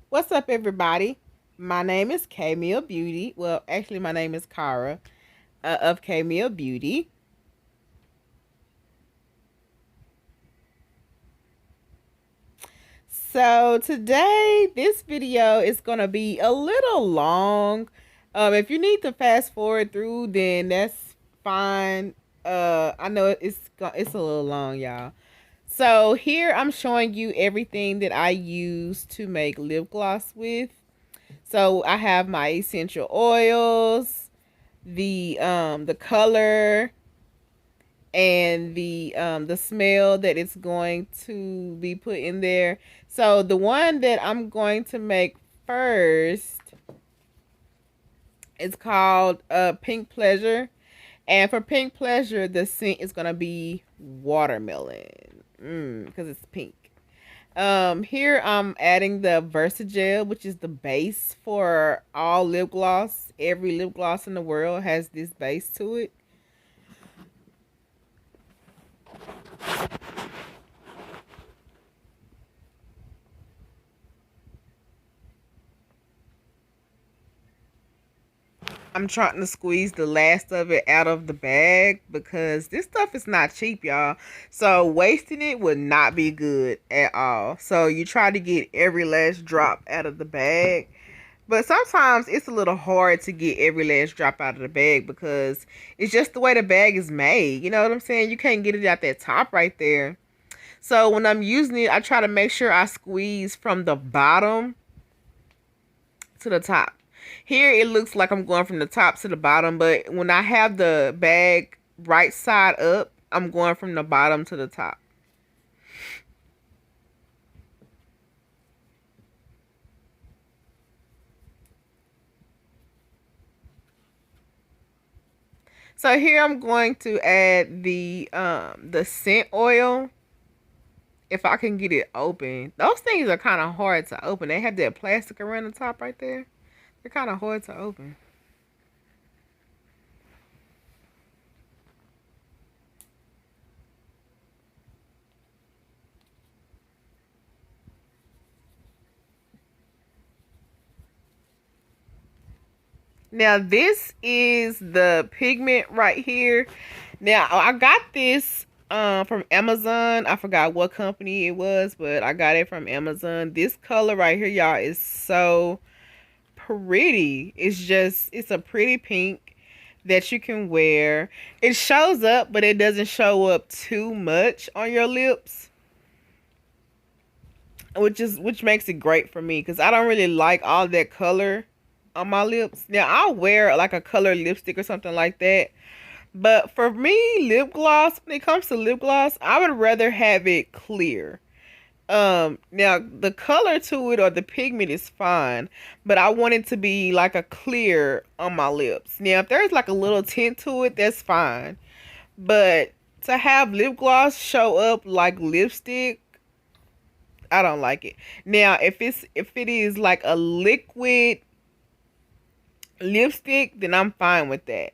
What's up, everybody? My name is k.millbeauty. Well, actually, my name is Kara of k.millbeauty. So today, this video is gonna be a little long. If you need to fast forward through, then that's fine. I know it's a little long, y'all. So here I'm showing you everything that I use to make lip gloss with. So I have my essential oils, the color, and the smell that it's going to be put in there. So the one that I'm going to make first is called Pink Pleasure. And for Pink Pleasure, the scent is gonna be watermelon. Because it's pink. Here I'm adding the Versagel, which is the base for all lip gloss. Every lip gloss in the world has this base to it. I'm trying to squeeze the last of it out of the bag because this stuff is not cheap, y'all. So wasting it would not be good at all. So you try to get every last drop out of the bag. But sometimes it's a little hard to get every last drop out of the bag because it's just the way the bag is made. You know what I'm saying? You can't get it out that top right there. So when I'm using it, I try to make sure I squeeze from the bottom to the top. Here it looks like I'm going from the top to the bottom, but when I have the bag right side up, I'm going from the bottom to the top. So here I'm going to add the scent oil. If I can get it open. Those things are kind of hard to open. They have that plastic around the top right there. They're kind of hard to open. Now this is the pigment right here. Now I got this from Amazon. I forgot what company it was, but I got it from Amazon. This color right here, y'all, is so pretty. It's a pretty pink that you can wear. It shows up, but it doesn't show up too much on your lips, which makes it great for me because I don't really like all that color on my lips. Now I'll wear like a colored lipstick or something like that. But for me, lip gloss, when it comes to lip gloss, I would rather have it clear. Now the color to it or the pigment is fine, but I want it to be like a clear on my lips. Now if there's like a little tint to it, that's fine. But to have lip gloss show up like lipstick, I don't like it. Now if it is like a liquid lipstick, then I'm fine with that.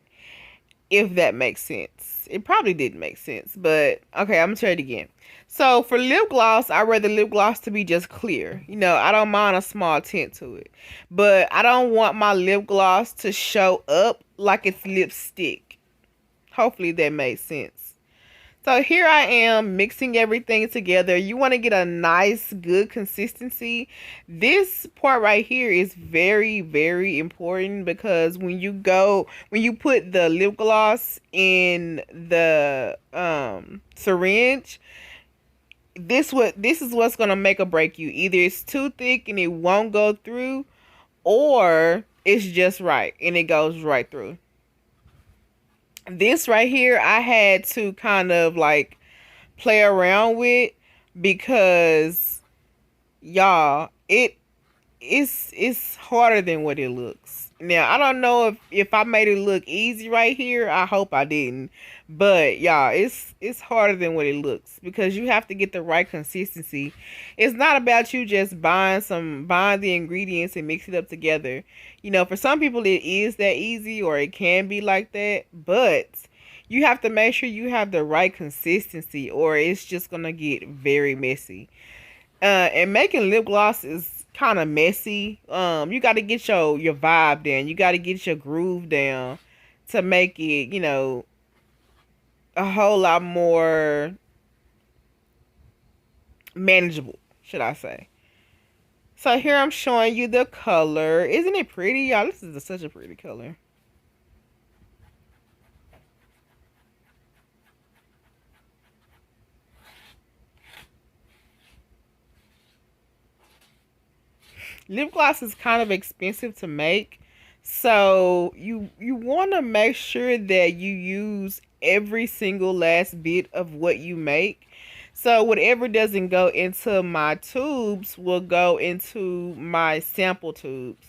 If that makes sense. It probably didn't make sense, but okay, I'm gonna try it again. So for lip gloss, I rather lip gloss to be just clear. You know, I don't mind a small tint to it, but I don't want my lip gloss to show up like it's lipstick. Hopefully that made sense. So here I am mixing everything together. You want to get a nice, good consistency. This part right here is very, very important because when you put the lip gloss in the syringe, this is what's gonna make or break you. Either it's too thick and it won't go through, or it's just right and it goes right through. This right here, I had to kind of like play around with because y'all, it's harder than what it looks. Now I don't know if I made it look easy right here. I hope I didn't, but y'all, it's harder than what it looks because you have to get the right consistency. It's not about you just buying the ingredients and mix it up together. You know, for some people it is that easy or it can be like that, but you have to make sure you have the right consistency or it's just gonna get very messy. And making lip gloss kind of messy. You got to get your vibe down. You got to get your groove down to make it, a whole lot more manageable, should I say. So here I'm showing you the color. Isn't it pretty, y'all? This is such a pretty color. Lip gloss is kind of expensive to make. So you want to make sure that you use every single last bit of what you make. So whatever doesn't go into my tubes will go into my sample tubes.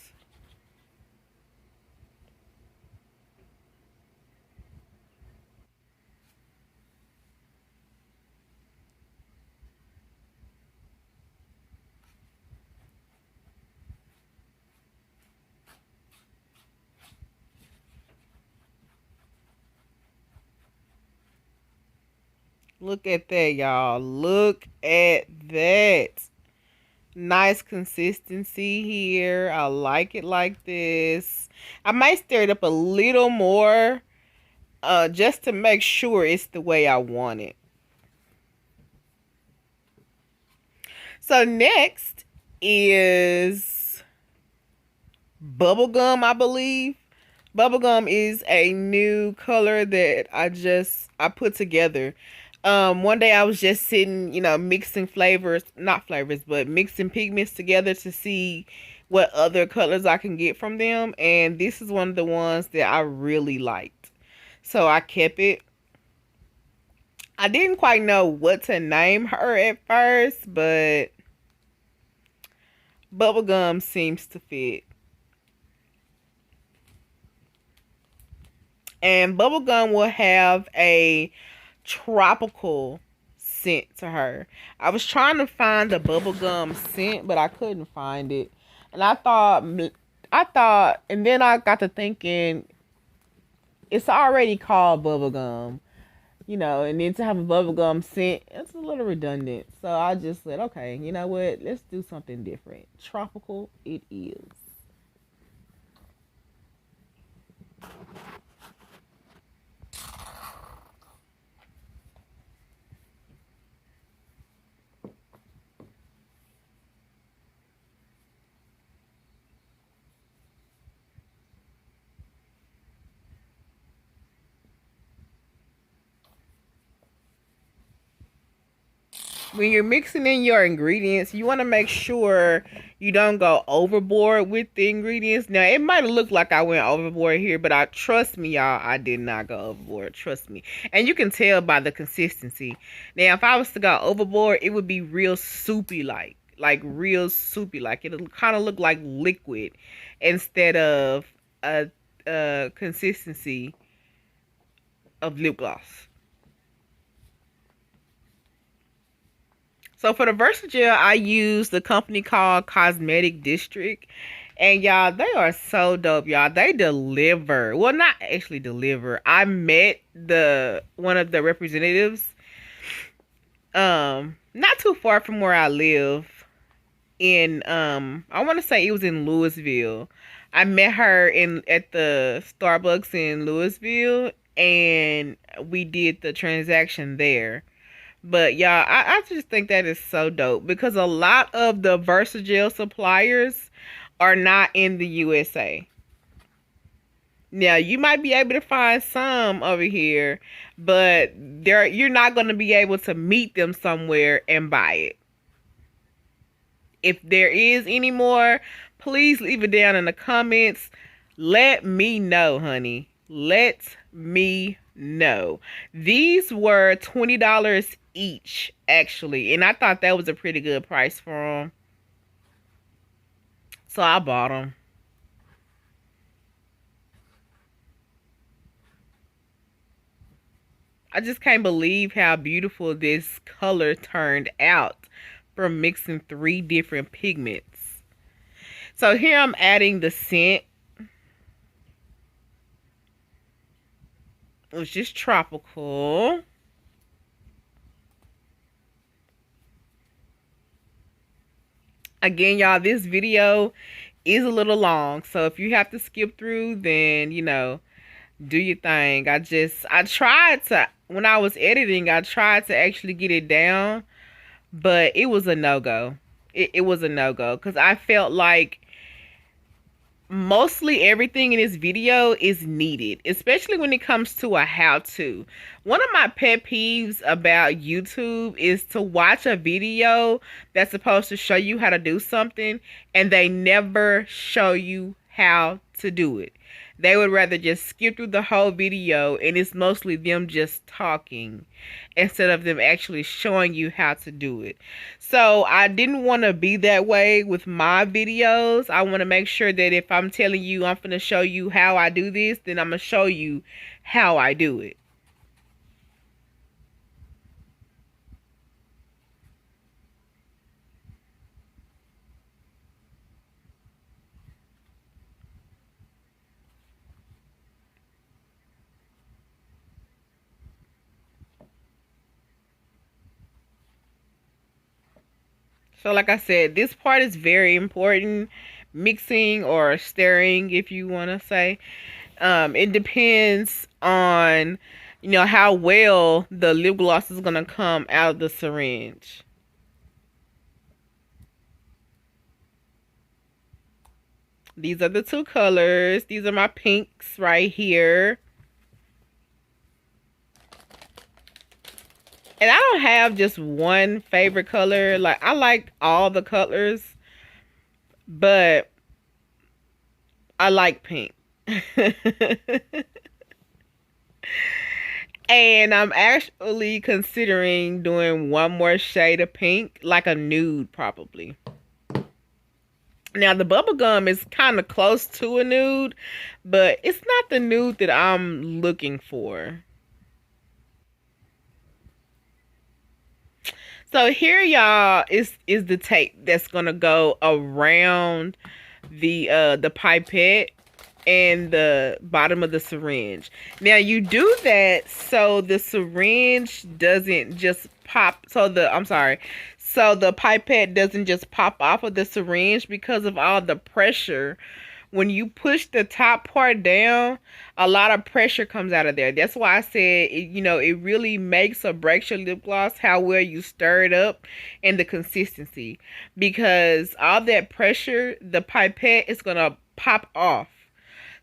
Look at that, y'all. Look at that. Nice consistency here. I like it like this. I might stir it up a little more just to make sure it's the way I want it. So next is bubblegum, I believe. Bubblegum is a new color that I put together. One day I was just sitting, mixing flavors, not flavors, but mixing pigments together to see what other colors I can get from them. And this is one of the ones that I really liked. So I kept it. I didn't quite know what to name her at first, but bubblegum seems to fit. And bubblegum will have a tropical scent to her. I was trying to find the bubblegum scent, but I couldn't find it. And and then I got to thinking, it's already called bubblegum, and then to have a bubblegum scent, it's a little redundant. So I just said, okay, you know what? Let's do something different. Tropical it is. When you're mixing in your ingredients, you want to make sure you don't go overboard with the ingredients. Now, it might look like I went overboard here, but trust me, y'all, I did not go overboard. Trust me. And you can tell by the consistency. Now, if I was to go overboard, it would be real soupy like real soupy like. It'll kind of look like liquid instead of a consistency of lip gloss. So for the Versagel, I use the company called Cosmetic District. And y'all, they are so dope, y'all. They deliver. Well, not actually deliver. I met the one of the representatives not too far from where I live in I want to say it was in Louisville. I met her in at the Starbucks in Louisville and we did the transaction there. But y'all, I just think that is so dope because a lot of the Versagel suppliers are not in the USA. Now, you might be able to find some over here, but you're not going to be able to meet them somewhere and buy it. If there is any more, please leave it down in the comments. Let me know, honey. Let me know. These were $20 each, actually. And I thought that was a pretty good price for them. So I bought them. I just can't believe how beautiful this color turned out from mixing 3 different pigments. So here I'm adding the scent, which is tropical. Again, y'all, this video is a little long, so if you have to skip through, then do your thing. I tried to, when I was editing, I tried to actually get it down, but it was a no-go. It was a no-go because I felt like mostly everything in this video is needed, especially when it comes to a how-to. One of my pet peeves about YouTube is to watch a video that's supposed to show you how to do something and they never show you how to do it. They would rather just skip through the whole video and it's mostly them just talking instead of them actually showing you how to do it. So I didn't want to be that way with my videos. I want to make sure that if I'm telling you I'm going to show you how I do this, then I'm going to show you how I do it. So like I said, this part is very important. Mixing or stirring, if you want to say. It depends on, how well the lip gloss is going to come out of the syringe. These are the two colors. These are my pinks right here. And I don't have just one favorite color. Like, I like all the colors, but I like pink. And I'm actually considering doing one more shade of pink, like a nude probably. Now, the bubblegum is kind of close to a nude, but it's not the nude that I'm looking for. So here, y'all, is the tape that's gonna go around the pipette and the bottom of the syringe. Now you do that so the syringe doesn't just pop. So the pipette doesn't just pop off of the syringe because of all the pressure. When you push the top part down, a lot of pressure comes out of there. That's why I said, it really makes or breaks your lip gloss how well you stir it up and the consistency. Because all that pressure, the pipette is going to pop off.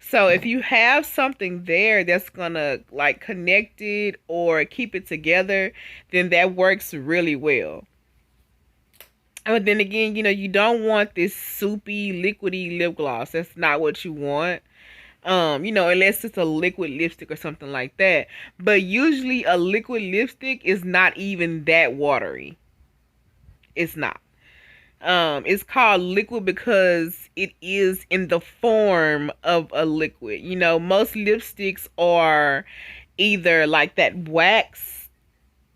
So if you have something there that's going to like connect it or keep it together, then that works really well. But then again, you don't want this soupy, liquidy lip gloss. That's not what you want. Unless it's a liquid lipstick or something like that. But usually a liquid lipstick is not even that watery. It's not. It's called liquid because it is in the form of a liquid. Most lipsticks are either like that wax.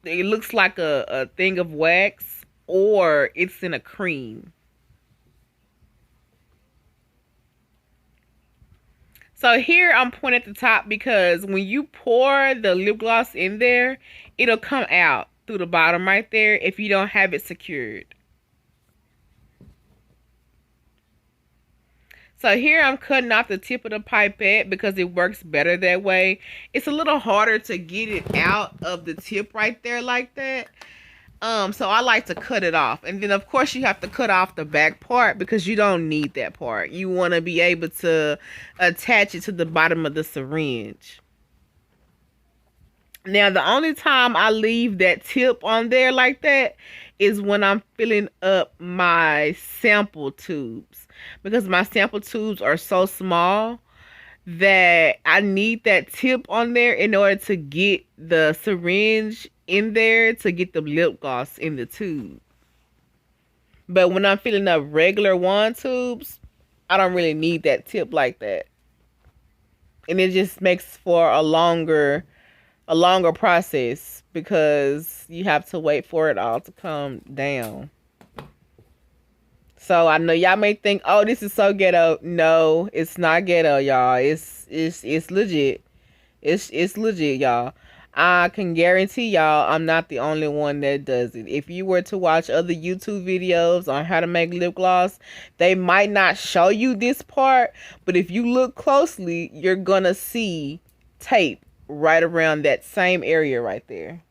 It looks like a thing of wax. Or it's in a cream. So here I'm pointing at the top because when you pour the lip gloss in there, it'll come out through the bottom right there if you don't have it secured. So here I'm cutting off the tip of the pipette because it works better that way. It's a little harder to get it out of the tip right there like that. So I like to cut it off. And then of course you have to cut off the back part because you don't need that part. You want to be able to attach it to the bottom of the syringe. Now the only time I leave that tip on there like that is when I'm filling up my sample tubes. Because my sample tubes are so small that I need that tip on there in order to get the syringe in there to get the lip gloss in the tube. But when I'm filling up regular wand tubes, I don't really need that tip like that. And it just makes for a longer process because you have to wait for it all to come down. So I know y'all may think, oh, this is so ghetto. No, it's not ghetto, y'all. It's legit. It's legit, y'all. I can guarantee y'all I'm not the only one that does it. If you were to watch other YouTube videos on how to make lip gloss, they might not show you this part, but if you look closely, you're gonna see tape right around that same area right there.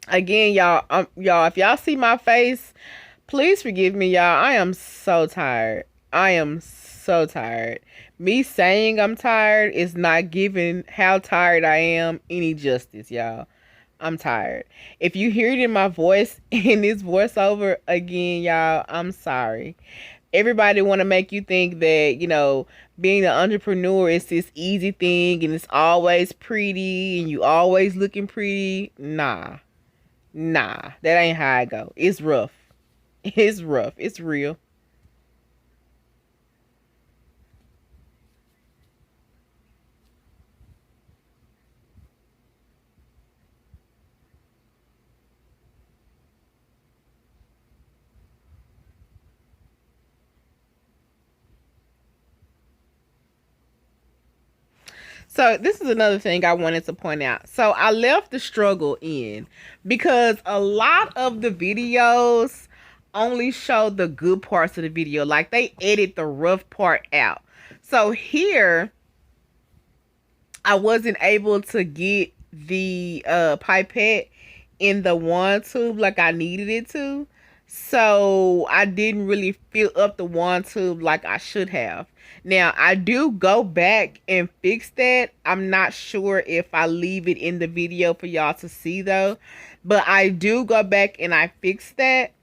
Again, y'all, if y'all see my face, please forgive me, y'all. I am so tired. I am so tired. Me saying I'm tired is not giving how tired I am any justice, y'all. I'm tired. If you hear it in my voice, in this voiceover, again, y'all, I'm sorry. Everybody want to make you think that, being an entrepreneur is this easy thing and it's always pretty and you always looking pretty. Nah, that ain't how I go. It's rough. It's rough. It's real. So this is another thing I wanted to point out. So I left the struggle in because a lot of the videos only show the good parts of the video. Like they edit the rough part out. So here I wasn't able to get the pipette in the wand tube like I needed it to. So I didn't really fill up the wand tube like I should have. Now I do go back and fix that. I'm not sure if I leave it in the video for y'all to see though. But I do go back and I fix that.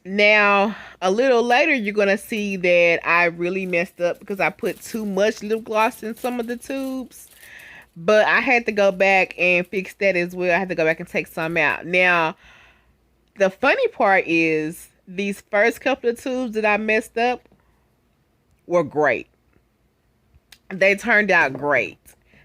Now, a little later, you're going to see that I really messed up because I put too much lip gloss in some of the tubes. But I had to go back and fix that as well. I had to go back and take some out. Now, the funny part is these first couple of tubes that I messed up were great. They turned out great.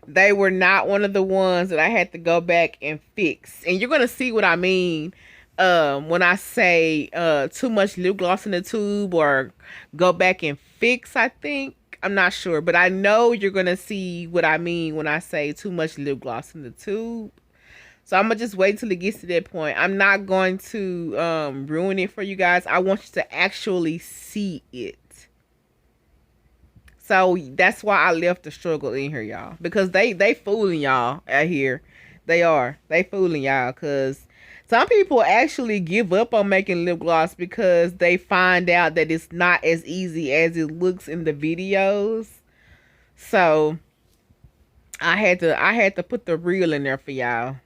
They were not one of the ones that I had to go back and fix. And you're going to see what I mean when I say too much lip gloss in the tube or go back and fix, I think. I'm not sure, but I know you're going to see what I mean when I say too much lip gloss in the tube. So I'm going to just wait till it gets to that point. I'm not going to ruin it for you guys. I want you to actually see it. So that's why I left the struggle in here, y'all. Because they fooling y'all out here. They are. They fooling y'all because some people actually give up on making lip gloss because they find out that it's not as easy as it looks in the videos. So I had to put the reel in there for y'all.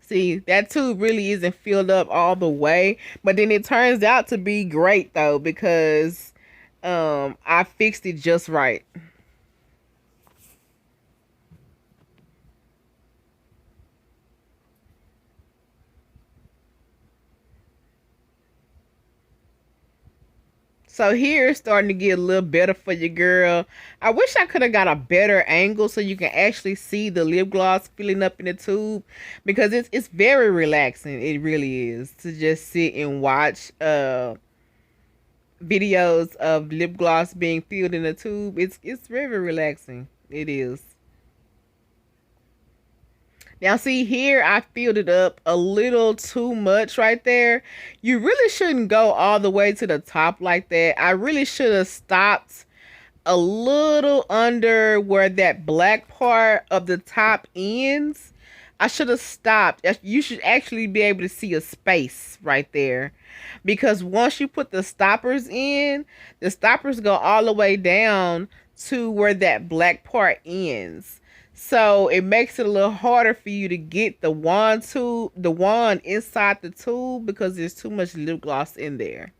See, that tube really isn't filled up all the way, but then it turns out to be great though because I fixed it just right. So here it's starting to get a little better for you, girl. I wish I could have got a better angle so you can actually see the lip gloss filling up in the tube because it's very relaxing. It really is to just sit and watch videos of lip gloss being filled in a tube. It's very relaxing. It is. Now see here, I filled it up a little too much right there. You really shouldn't go all the way to the top like that. I really should have stopped a little under where that black part of the top ends. I should have stopped. You should actually be able to see a space right there. Because once you put the stoppers in, the stoppers go all the way down to where that black part ends. So it makes it a little harder for you to get the wand inside the tube because there's too much lip gloss in there.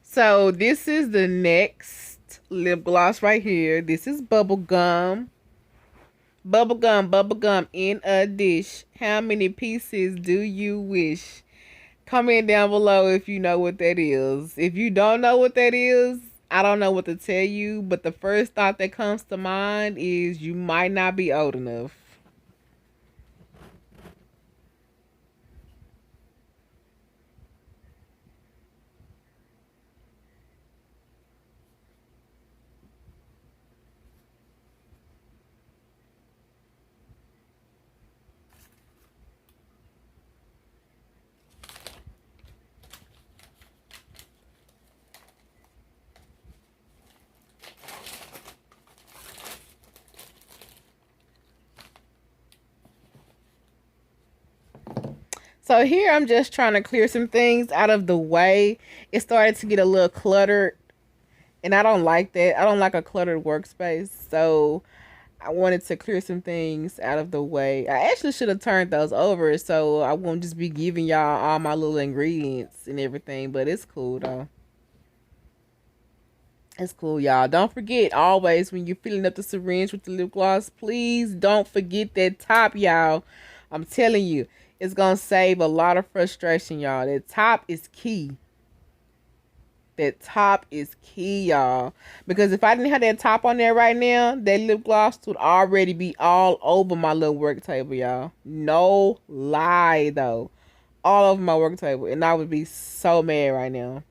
So this is the next lip gloss right here. This is bubblegum. Bubblegum in a dish. How many pieces do you wish? Comment down below if you know what that is. If you don't know what that is, I don't know what to tell you, but the first thought that comes to mind is you might not be old enough. So here I'm just trying to clear some things out of the way. It started to get a little cluttered, and I don't like that. I don't like a cluttered workspace. So I wanted to clear some things out of the way. I actually should have turned those over so I won't just be giving y'all all my little ingredients and everything, but it's cool though. It's cool, y'all. Don't forget, always, when you're filling up the syringe with the lip gloss, please don't forget that top, y'all. I'm telling you, it's going to save a lot of frustration, y'all. That top is key. That top is key, y'all. Because if I didn't have that top on there right now, that lip gloss would already be all over my little work table, y'all. No lie, though. All over my work table. And I would be so mad right now.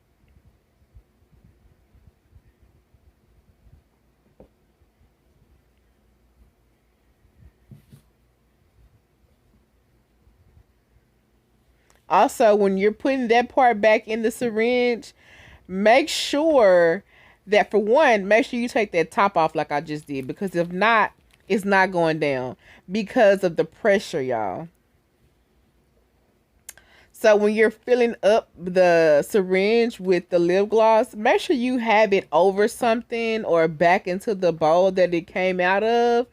Also, when you're putting that part back in the syringe, make sure that, for one, make sure you take that top off like I just did, because if not, it's not going down because of the pressure, y'all. So when you're filling up the syringe with the lip gloss, make sure you have it over something or back into the bowl that it came out of,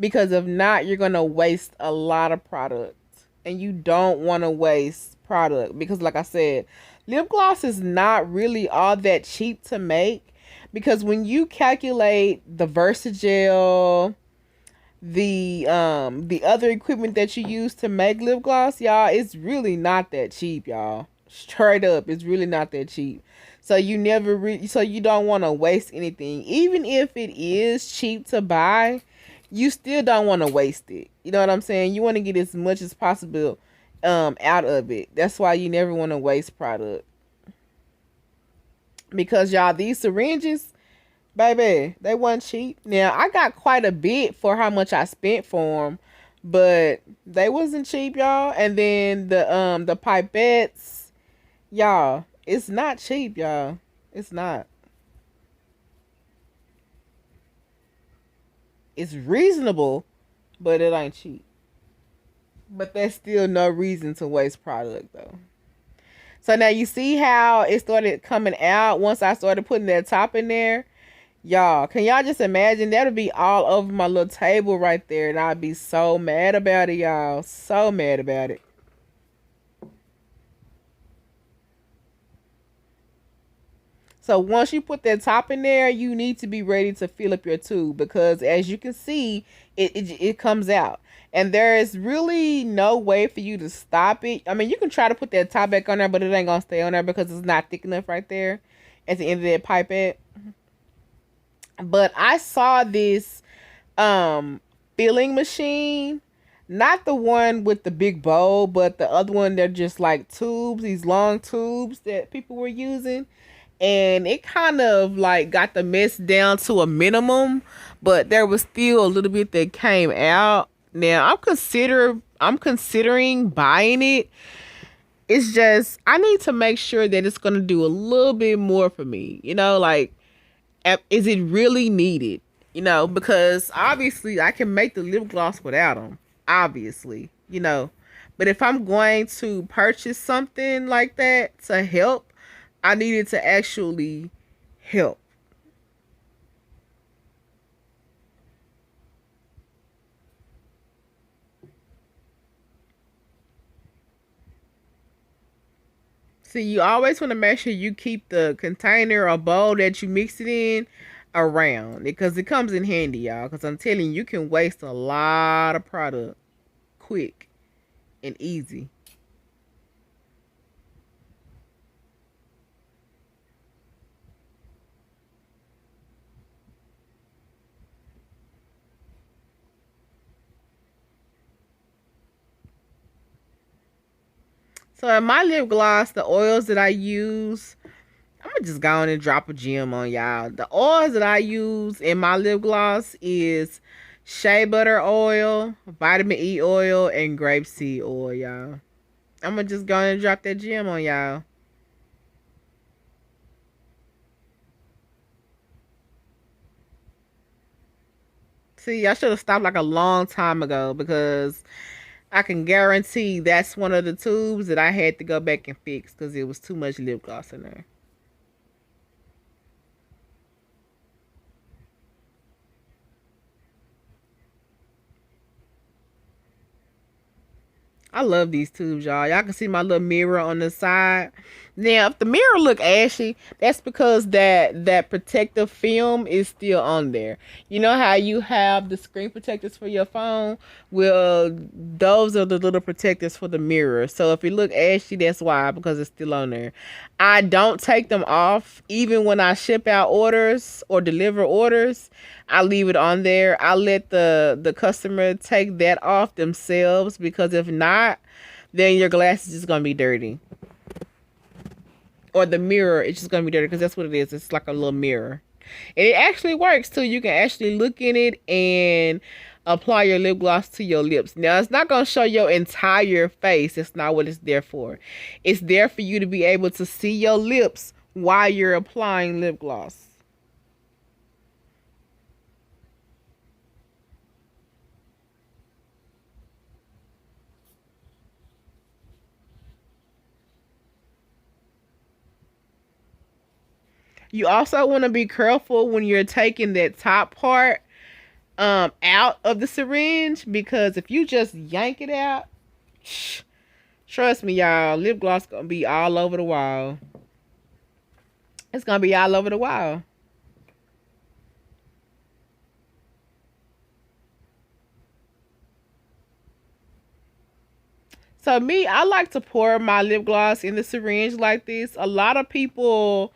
because if not, you're going to waste a lot of product. And you don't want to waste product because, like I said, lip gloss is not really all that cheap to make, because when you calculate the Versagel, the other equipment that you use to make lip gloss, y'all, it's really not that cheap, y'all. Straight up, it's really not that cheap. So you don't want to waste anything. Even if it is cheap to buy, you still don't want to waste it. You know what I'm saying? You want to get as much as possible out of it. That's why you never want to waste product. Because, y'all, these syringes, baby, they weren't cheap. Now, I got quite a bit for how much I spent for them, but they wasn't cheap, y'all. And then the pipettes, y'all, it's not cheap, y'all. It's not. It's reasonable, but it ain't cheap. But there's still no reason to waste product, though. So now you see how it started coming out once I started putting that top in there? Y'all, can y'all just imagine? That'll be all over my little table right there, and I'd be so mad about it, y'all. So mad about it. So once you put that top in there, you need to be ready to fill up your tube, because as you can see, it comes out. And there is really no way for you to stop it. I mean, you can try to put that top back on there, but it ain't going to stay on there because it's not thick enough right there at the end of that pipette. But I saw this filling machine, not the one with the big bowl, but the other one. They're just like tubes, these long tubes that people were using, and it kind of like got the mess down to a minimum, but there was still a little bit that came out. Now I'm considering buying it. It's just I need to make sure that it's gonna do a little bit more for me. You know, like, is it really needed? You know, because obviously I can make the lip gloss without them. Obviously, you know, but if I'm going to purchase something like that to help, I needed to actually help. See, you always want to make sure you keep the container or bowl that you mix it in around, because it comes in handy, y'all. Because I'm telling you, you can waste a lot of product quick and easy. So in my lip gloss, the oils that I use, I'm gonna just go on and drop a gem on y'all. The oils that I use in my lip gloss is shea butter oil, vitamin E oil, and grapeseed oil, y'all. I'm gonna just go on and drop that gem on y'all. See, I should have stopped like a long time ago because I can guarantee that's one of the tubes that I had to go back and fix because it was too much lip gloss in there. I love these tubes, y'all. Y'all can see my little mirror on the side. Now, if the mirror look ashy, that's because that protective film is still on there. You know how you have the screen protectors for your phone? Well, those are the little protectors for the mirror. So if it look ashy, that's why, because it's still on there. I don't take them off even when I ship out orders or deliver orders. I leave it on there. I let the customer take that off themselves because if not, then your glass is just gonna be dirty. Or the mirror is just gonna be dirty because that's what it is. It's like a little mirror. And it actually works too. You can actually look in it and apply your lip gloss to your lips. Now it's not gonna show your entire face. That's not what it's there for. It's there for you to be able to see your lips while you're applying lip gloss. You also want to be careful when you're taking that top part out of the syringe because if you just yank it out, trust me, y'all, lip gloss gonna be all over the wall. It's gonna be all over the wall. So me, I like to pour my lip gloss in the syringe like this. A lot of people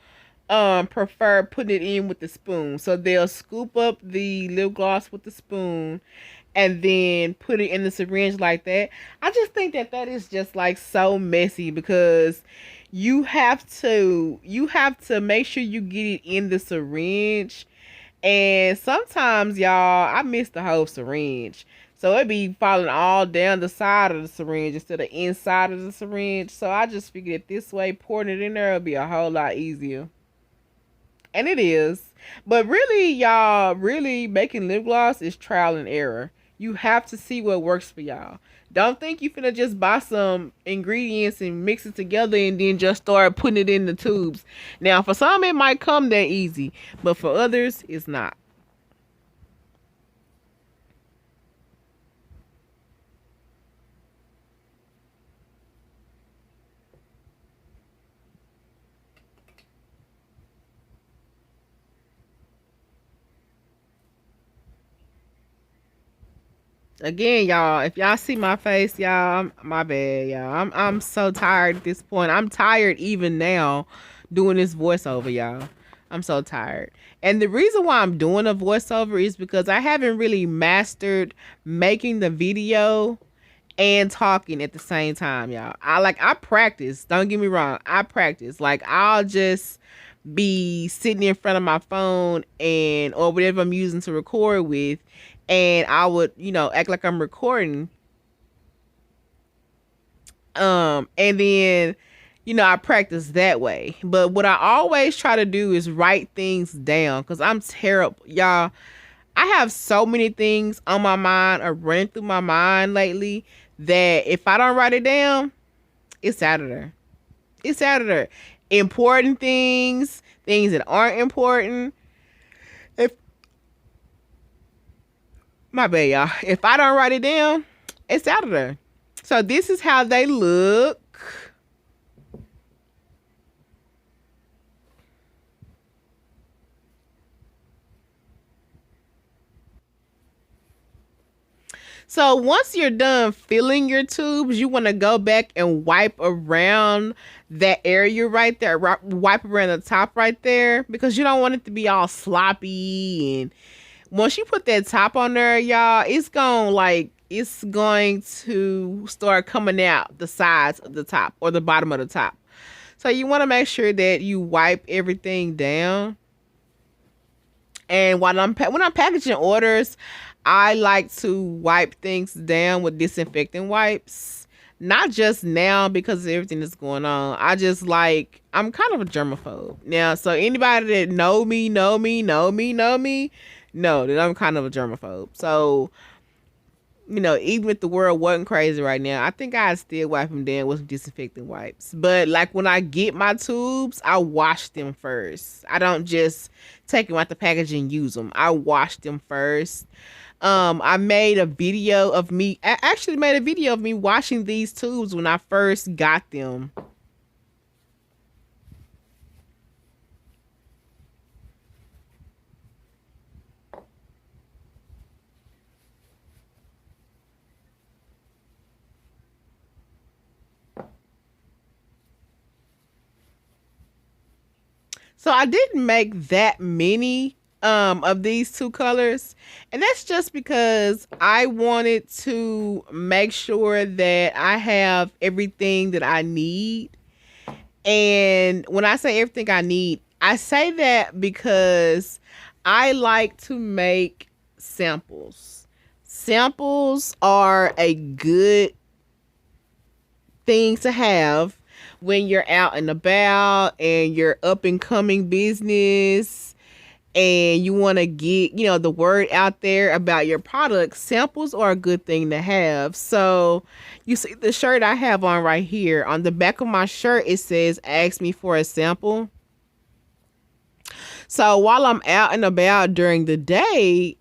prefer putting it in with the spoon. So they'll scoop up the lip gloss with the spoon and then put it in the syringe like that. I just think that that is just like so messy because you have to make sure you get it in the syringe. And sometimes y'all, I miss the whole syringe. So it be falling all down the side of the syringe instead of inside of the syringe. So I just figured this way, pouring it in there will be a whole lot easier. And it is. But really, y'all, really making lip gloss is trial and error. You have to see what works for y'all. Don't think you finna just buy some ingredients and mix it together and then just start putting it in the tubes. Now, for some, it might come that easy, but for others, it's not. Again, y'all, if y'all see my face, y'all, my bad, y'all. I'm so tired at this point. I'm tired even now doing this voiceover, y'all. I'm so tired. And the reason why I'm doing a voiceover is because I haven't really mastered making the video and talking at the same time, y'all. I practice. Don't get me wrong. I practice. Like I'll just be sitting in front of my phone and or whatever I'm using to record with and I would, act like I'm recording. And then, I practice that way. But what I always try to do is write things down because I'm terrible. Y'all, I have so many things on my mind or running through my mind lately that if I don't write it down, it's out of there. It's out of there. Important things, things that aren't important. If My bad, y'all. If I don't write it down, it's out of there. So this is how they look. So once you're done filling your tubes, you want to go back and wipe around that area right there. Wipe around the top right there because you don't want it to be all sloppy. And once you put that top on there, y'all, it's gonna like it's going to start coming out the sides of the top or the bottom of the top. So you want to make sure that you wipe everything down. And when I'm packaging orders, I like to wipe things down with disinfectant wipes. Not just now because of everything that's going on. I'm kind of a germaphobe. Now, so anybody that know that I'm kind of a germaphobe. So, even if the world wasn't crazy right now, I think I'd still wipe them down with disinfectant wipes. But like when I get my tubes, I wash them first. I don't just take them out the package and use them. I wash them first. I actually made a video of me washing these tubes when I first got them. So I didn't make that many of these two colors, and that's just because I wanted to make sure that I have everything that I need. And when I say everything I need, I say that because I like to make samples. Samples are a good thing to have when you're out and about and you're up and coming business and you want to get, the word out there about your products. Samples are a good thing to have. So you see the shirt I have on right here. On the back of my shirt, it says, ask me for a sample. So while I'm out and about during the day,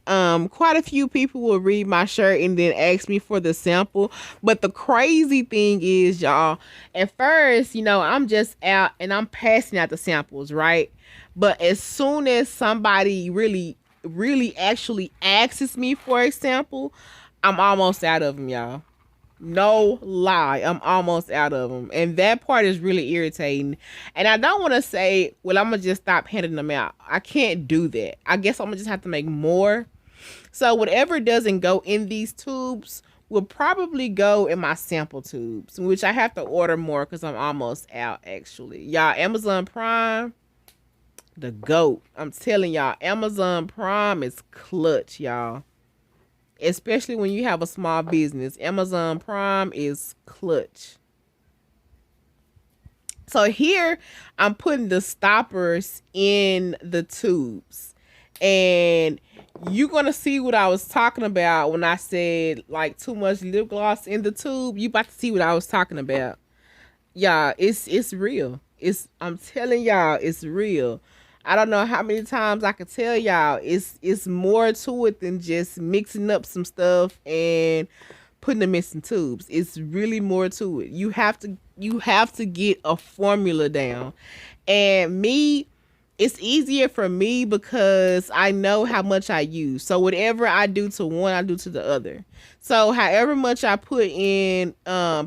quite a few people will read my shirt and then ask me for the sample. But the crazy thing is, y'all, at first, I'm just out and I'm passing out the samples, right? But as soon as somebody really, really actually asks me for a sample, I'm almost out of them, y'all. No lie, I'm almost out of them. And that part is really irritating. And I don't want to say, well, I'm going to just stop handing them out. I can't do that. I guess I'm going to just have to make more. So whatever doesn't go in these tubes will probably go in my sample tubes, which I have to order more because I'm almost out, actually. Y'all, Amazon Prime, the GOAT. I'm telling y'all, Amazon Prime is clutch, y'all. Especially when you have a small business. Amazon Prime is clutch. So here, I'm putting the stoppers in the tubes. And you're going to see what I was talking about when I said, like, too much lip gloss in the tube. You about to see what I was talking about. Y'all, it's real. I'm telling y'all, it's real. I don't know how many times I could tell y'all it's more to it than just mixing up some stuff and putting them in some tubes. It's really more to it. You have to get a formula down. And it's easier for me because I know how much I use. So whatever I do to one, I do to the other. So however much I put in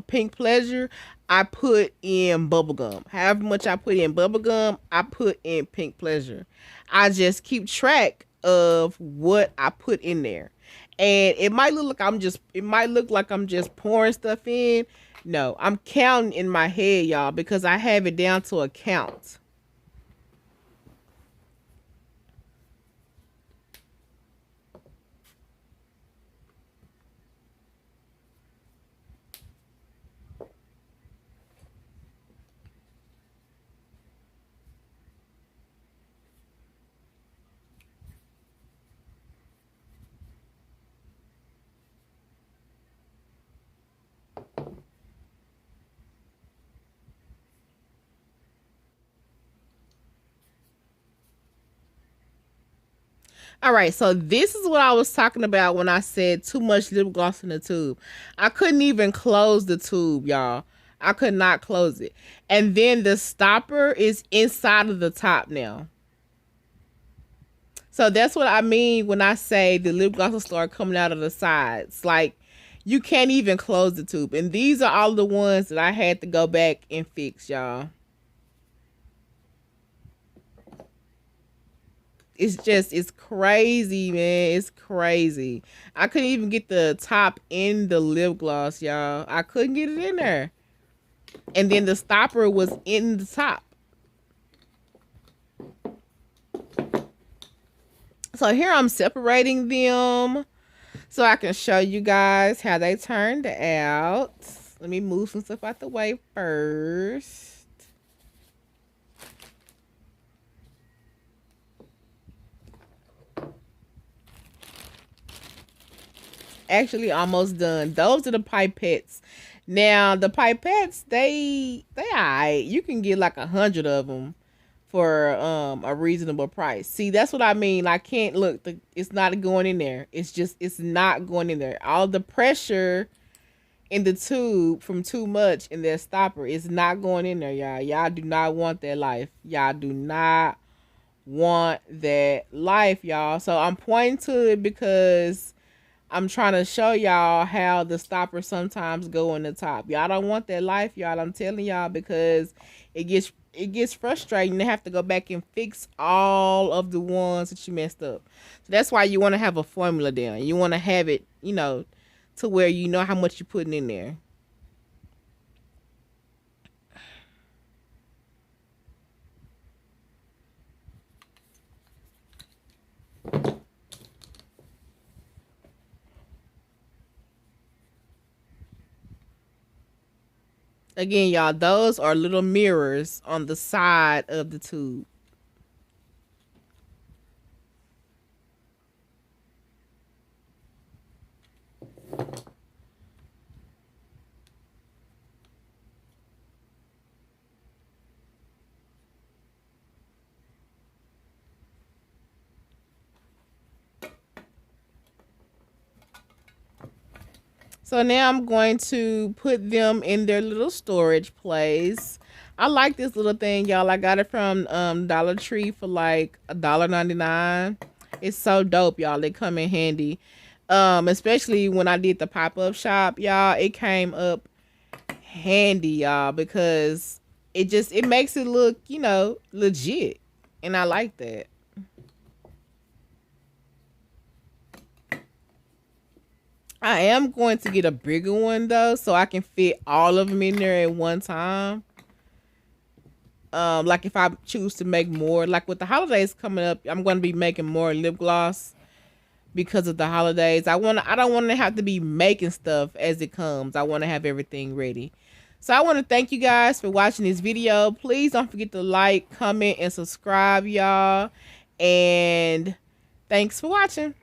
Pink Pleasure, I put in bubblegum. However much I put in bubblegum, I put in Pink Pleasure. I just keep track of what I put in there. And it might look like I'm just pouring stuff in. No, I'm counting in my head, y'all, because I have it down to a count. All right, so this is what I was talking about when I said too much lip gloss in the tube. I couldn't even close the tube, y'all. I could not close it. And then the stopper is inside of the top now. So that's what I mean when I say the lip gloss will start coming out of the sides. Like, you can't even close the tube. And these are all the ones that I had to go back and fix, y'all. It's crazy, man. It's crazy. I couldn't even get the top in the lip gloss, y'all. I couldn't get it in there. And then the stopper was in the top. So here I'm separating them so I can show you guys how they turned out. Let me move some stuff out the way first. Actually almost done. Those are the pipettes. Now the pipettes, they alright. You can get like 100 of them for a reasonable price. See, that's what I mean. I can't look. It's not going in there. It's not going in there. All the pressure in the tube from too much in their stopper is not going in there, y'all. Y'all do not want that life. Y'all do not want that life, y'all. So I'm pointing to it because I'm trying to show y'all how the stoppers sometimes go in the top. Y'all don't want that life, y'all. I'm telling y'all, because it gets frustrating to have to go back and fix all of the ones that you messed up. So that's why you want to have a formula down. You want to have it, you know, to where you know how much you're putting in there. Again, y'all, those are little mirrors on the side of the tube. So now I'm going to put them in their little storage place. I like this little thing, y'all. I got it from Dollar Tree for like $1.99. It's so dope, y'all. They come in handy. Especially when I did the pop-up shop, y'all. It came up handy, y'all, because it makes it look, you know, legit. And I like that. I am going to get a bigger one though, so I can fit all of them in there at one time. Like if I choose to make more, like with the holidays coming up, I'm going to be making more lip gloss because of the holidays. I don't want to have to be making stuff as it comes. I want to have everything ready. So I want to thank you guys for watching this video. Please don't forget to like, comment, and subscribe, y'all. And thanks for watching.